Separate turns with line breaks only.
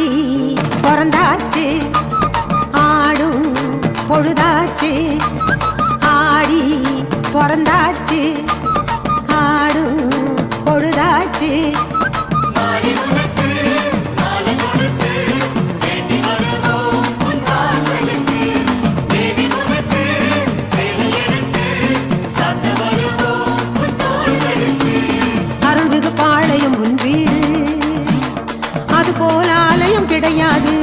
ஆடி பிறந்தாச்சு ஆடும் பொழுதாச்சு ஆடி பிறந்தாச்சு ஆடும் பொழுதாச்சு அருள்மிகு பாளையம் உன் வீடு அது போல ஆலயம் கிடையாது.